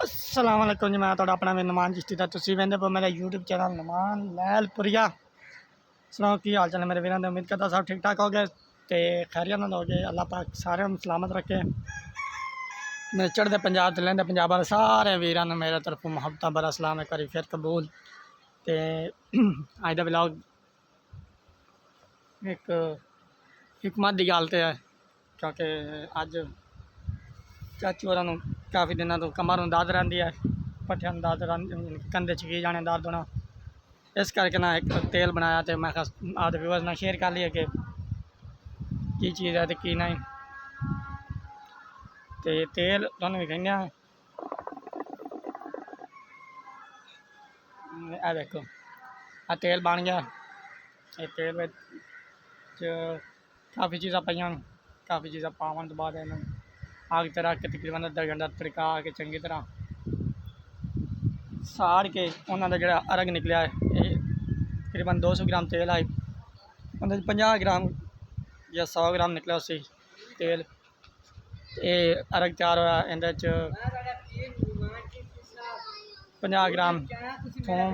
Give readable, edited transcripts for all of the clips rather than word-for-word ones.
अस्सलाम वालेकुम जी, मैं तो अपना नुमान चिश्ती था। तुसीं वेंदे पो मेरा यूट्यूब चैनल नुमान लैलपुरिया। सुनाओ की हाल चाल है मेरे वीरां दे। उम्मीद करता सब ठीक ठाक हो गए तो खैरियत हो गए। अल्लाह पाक सारे सलामत रखे। मेरे चढ़ते पंजाब तो लैंदे पंजाब वाले सारे वीरां नूं मेरे तरफ मुहब्बत बड़ा सलाम है करी फिर कबूल। तो अज का ब्लॉग एक हिकमत की गल तो है क्योंकि अज चाचू होरां नूं काफ़ी दिनों तो कमर में दर्द रही है, पट्ठियां में दर्द कंधे च की जाने दर्द होना। इस करके ना एक तेल बनाया तो मैं आपके व्यूअर्स ना शेयर कर लिया कि की चीज़ है तो की नहीं। तो तेल तुहानूं विखाइने आ देखो, आ तेल बन गया। ये तेल में काफ़ी चीज़ा पाइयां, काफ़ी चीज़ा पावन तो बाद इन्हूं आग ते रख के तकरीबन अद्धा घंटा तड़का के चंगी तरह साड़ के उन्होंने जो अरग निकलिया है तकरीबन 200 ग्राम तेल आई, उन्हें 50 ग्राम या 100 ग्राम निकलिया उसी तेल। ये अरग तैयार होया। इंदे च 50 ग्राम थूम,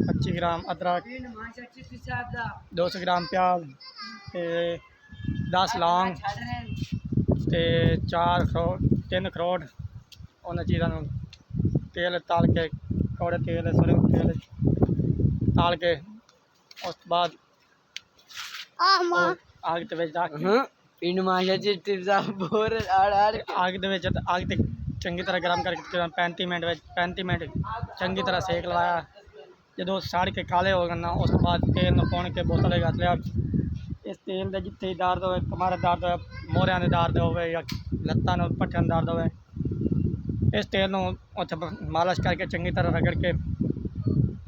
25 ग्राम अदरक, 200 ग्राम प्याज, 10 लौंग, 3 अखरोट। उन्होंने चीज़ों तेल तल के कौड़े तेल सरसों तेल तल के उस बाद आग ते रख आग ते चंगी तरह गर्म करके 35 मिनट चंगी तरह सेक लवाया। जो सड़ के काले हो गए ना उस बाद तेल में पुन के बोतल रख लिया। इस तेल के जिते दर्द हो, कमर दर्द हो, मोहरिया के दर्द हो या लत्तां पट्ठियां दर्द हो, इस तेल में उत्थे मालिश करके चंगी तरह रगड़ के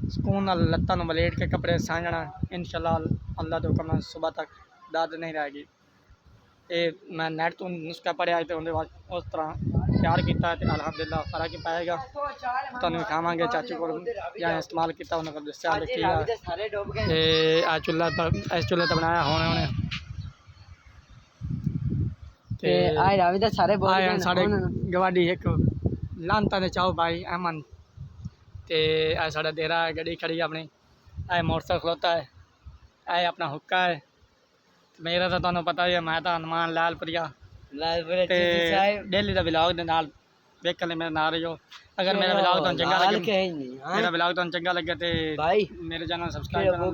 सुकून नाल लत्तां वलेट के कपड़े साँझना। इंशाअल्लाह अल्लाह के हुक्म सुबह तक दर्द नहीं रहेगी। ये मैं नैट तो नुस्खा पढ़िया तो उस तरह तैयार किया तो अल्हम्दुलिल्लाह फर्क ही पाएगा। तुहानूं खावांगे चाचू को या इस्तेमाल किया उन्होंने दस्या चूल्हा इस चूल्हे तो बनाया होने साढ़े गवाडी एक लांता ने चाओ भाई अहमद ते साढ़ा देरा है, गड्डी खड़ी अपनी मोटरसाइकिल खलोता है, अपना हुक्का है। मेरा तो तुहानूं पता ही है, मैं तो नुमान लैलपुरिया डेली का ब्लॉग दे नाल वेखण मेरे नाल रहियो। अगर मेरा ब्लॉग तुहानूं चंगा लगे तो मेरे चैनल सब्सक्राइब करो।